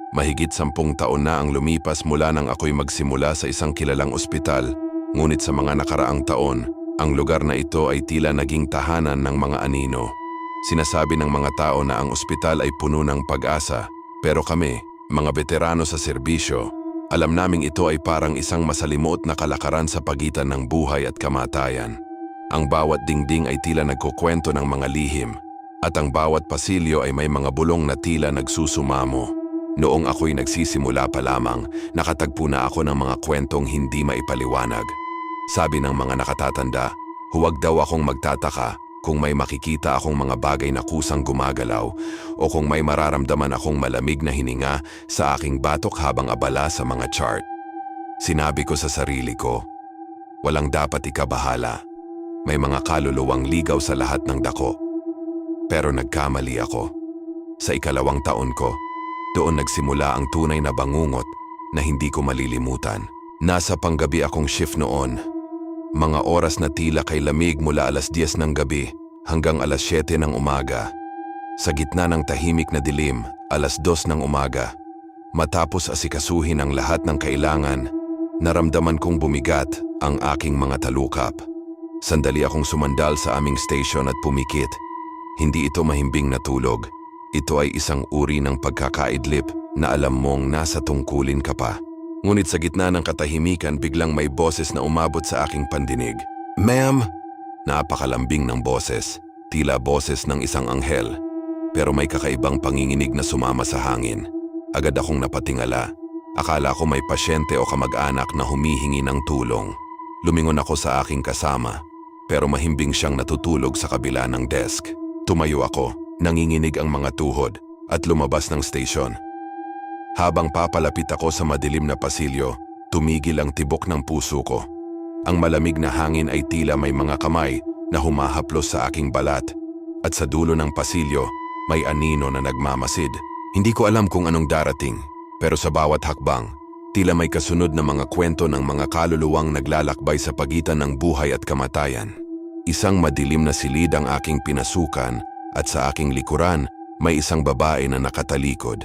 Mahigit 10 taon na ang lumipas mula nang ako'y magsimula sa isang kilalang ospital, ngunit sa mga nakaraang taon, ang lugar na ito ay tila naging tahanan ng mga anino. Sinasabi ng mga tao na ang ospital ay puno ng pag-asa, pero kami, mga veterano sa serbisyo, alam naming ito ay parang isang masalimuot na kalakaran sa pagitan ng buhay at kamatayan. Ang bawat dingding ay tila nagkukwento ng mga lihim, at ang bawat pasilyo ay may mga bulong na tila nagsusumamo. Noong ako'y nagsisimula pa lamang, nakatagpo na ako ng mga kwentong hindi maipaliwanag. Sabi ng mga nakatatanda, huwag daw akong magtataka kung may makikita akong mga bagay na kusang gumagalaw o kung may mararamdaman akong malamig na hininga sa aking batok habang abala sa mga chart. Sinabi ko sa sarili ko, walang dapat ikabahala. May mga kaluluwang ligaw sa lahat ng dako. Pero nagkamali ako. Sa 2nd taon ko, doon nagsimula ang tunay na bangungot na hindi ko malilimutan. Nasa panggabi akong shift noon. Mga oras na tila kay lamig mula 10:00 ng gabi hanggang 7:00 ng umaga. Sa gitna ng tahimik na dilim, 2:00 ng umaga. Matapos asikasuhin ang lahat ng kailangan, naramdaman kong bumigat ang aking mga talukap. Sandali akong sumandal sa aming station at pumikit. Hindi ito mahimbing na tulog. Ito ay isang uri ng pagkakaidlip na alam mong nasa tungkulin ka pa. Ngunit sa gitna ng katahimikan biglang may boses na umabot sa aking pandinig. "Ma'am!" Napakalambing ng boses, tila boses ng isang anghel. Pero may kakaibang panginginig na sumama sa hangin. Agad akong napatingala. Akala ko may pasyente o kamag-anak na humihingi ng tulong. Lumingon ako sa aking kasama, pero mahimbing siyang natutulog sa kabila ng desk. Tumayo ako. Nanginginig ang mga tuhod at lumabas ng station. Habang papalapit ako sa madilim na pasilyo, tumigil ang tibok ng puso ko. Ang malamig na hangin ay tila may mga kamay na humahaplos sa aking balat. At sa dulo ng pasilyo, may anino na nagmamasid. Hindi ko alam kung anong darating, pero sa bawat hakbang, tila may kasunod na mga kwento ng mga kaluluwang naglalakbay sa pagitan ng buhay at kamatayan. Isang madilim na silid ang aking pinasukan, at sa aking likuran, may isang babae na nakatalikod.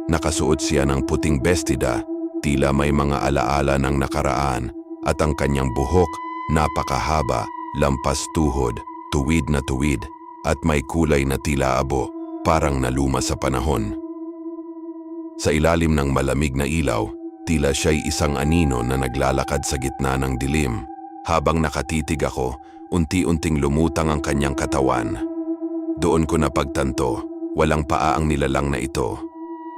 Nakasuot siya ng puting bestida, tila may mga alaala ng nakaraan, at ang kanyang buhok, napakahaba, lampas tuhod, tuwid na tuwid, at may kulay na tila abo, parang naluma sa panahon. Sa ilalim ng malamig na ilaw, tila siya'y isang anino na naglalakad sa gitna ng dilim. Habang nakatitig ako, unti-unting lumutang ang kanyang katawan. Doon ko napagtanto, walang paa ang nilalang na ito.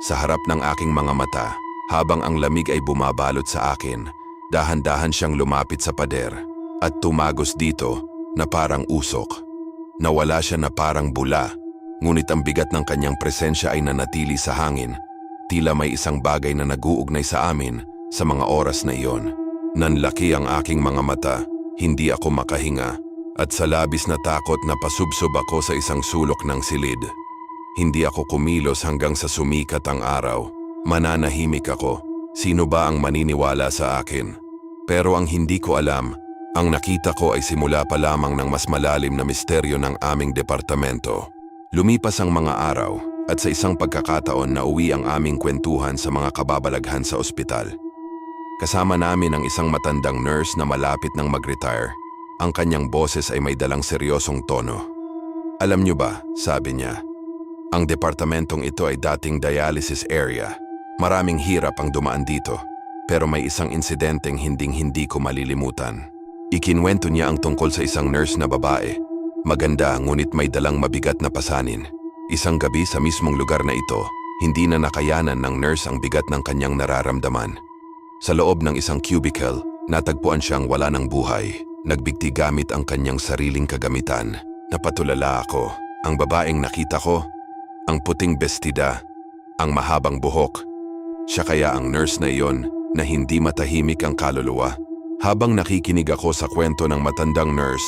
Sa harap ng aking mga mata, habang ang lamig ay bumabalot sa akin, dahan-dahan siyang lumapit sa pader at tumagos dito na parang usok. Nawala siya na parang bula, ngunit ang bigat ng kanyang presensya ay nanatili sa hangin. Tila may isang bagay na nag-uugnay sa amin sa mga oras na iyon. Nanlaki ang aking mga mata, hindi ako makahinga. At sa labis na takot na pasubsob ako sa isang sulok ng silid. Hindi ako kumilos hanggang sa sumikat ang araw. Mananahimik ako. Sino ba ang maniniwala sa akin? Pero ang hindi ko alam, ang nakita ko ay simula pa lamang ng mas malalim na misteryo ng aming departamento. Lumipas ang mga araw at sa isang pagkakataon na uwi ang aming kwentuhan sa mga kababalaghan sa ospital. Kasama namin ang isang matandang nurse na malapit ng mag-retire. Ang kanyang boses ay may dalang seryosong tono. "Alam niyo ba," sabi niya, "ang departamentong ito ay dating dialysis area. Maraming hirap ang dumaan dito, pero may isang insidenteng hinding-hindi ko malilimutan." Ikinwento niya ang tungkol sa isang nurse na babae. Maganda ngunit may dalang mabigat na pasanin. Isang gabi sa mismong lugar na ito, hindi na nakayanan ng nurse ang bigat ng kanyang nararamdaman. Sa loob ng isang cubicle, natagpuan siyang wala ng buhay. Nagbigti gamit ang kanyang sariling kagamitan. Napatulala ako. Ang babaeng nakita ko, ang puting bestida, ang mahabang buhok. Siya kaya ang nurse na iyon na hindi matahimik ang kaluluwa. Habang nakikinig ako sa kwento ng matandang nurse,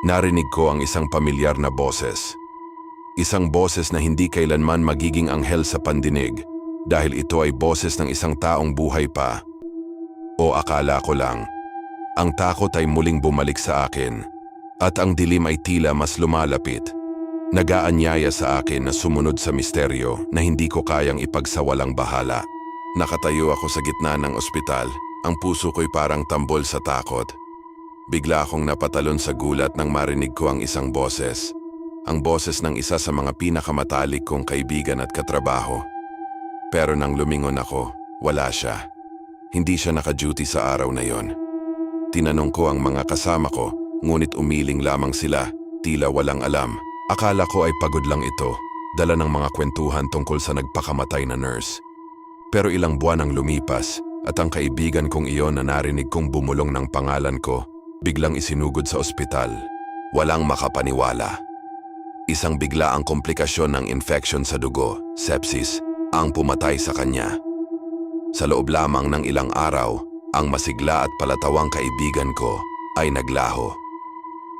narinig ko ang isang pamilyar na boses. Isang boses na hindi kailanman magiging anghel sa pandinig dahil ito ay boses ng isang taong buhay pa. O akala ko lang. Ang takot ay muling bumalik sa akin, at ang dilim ay tila mas lumalapit. Nagaanyaya sa akin na sumunod sa misteryo na hindi ko kayang ipagsawalang bahala. Nakatayo ako sa gitna ng ospital, ang puso ko'y parang tambol sa takot. Bigla akong napatalon sa gulat nang marinig ko ang isang boses. Ang boses ng isa sa mga pinakamatalik kong kaibigan at katrabaho. Pero nang lumingon ako, wala siya. Hindi siya naka-duty sa araw na yon. Tinanong ko ang mga kasama ko, ngunit umiling lamang sila, tila walang alam. Akala ko ay pagod lang ito, dala ng mga kwentuhan tungkol sa nagpakamatay na nurse. Pero ilang buwan ang lumipas, at ang kaibigan kong iyon na narinig kong bumulong ng pangalan ko, biglang isinugod sa ospital. Walang makapaniwala. Isang bigla ang komplikasyon ng infection sa dugo, sepsis, ang pumatay sa kanya. Sa loob lamang ng ilang araw, ang masigla at palatawang kaibigan ko ay naglaho.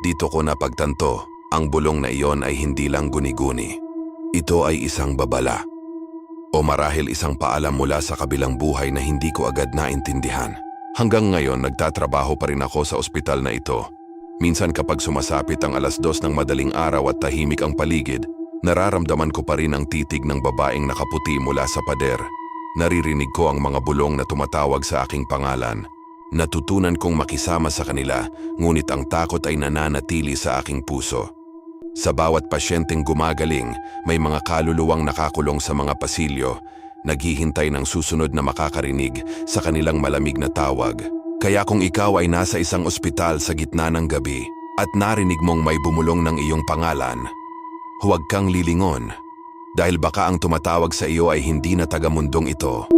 Dito ko napagtanto, ang bulong na iyon ay hindi lang guni-guni. Ito ay isang babala. O marahil isang paalam mula sa kabilang buhay na hindi ko agad naintindihan. Hanggang ngayon, nagtatrabaho pa rin ako sa ospital na ito. Minsan kapag sumasapit ang 2:00 ng madaling araw at tahimik ang paligid, nararamdaman ko pa rin ang titig ng babaeng nakaputi mula sa pader. Naririnig ko ang mga bulong na tumatawag sa aking pangalan. Natutunan kong makisama sa kanila, ngunit ang takot ay nananatili sa aking puso. Sa bawat pasyenteng gumagaling, may mga kaluluwang nakakulong sa mga pasilyo, naghihintay ng susunod na makakarinig sa kanilang malamig na tawag. Kaya kung ikaw ay nasa isang ospital sa gitna ng gabi at narinig mong may bumulong ng iyong pangalan, huwag kang lilingon dahil baka ang tumatawag sa iyo ay hindi na taga-mundong ito.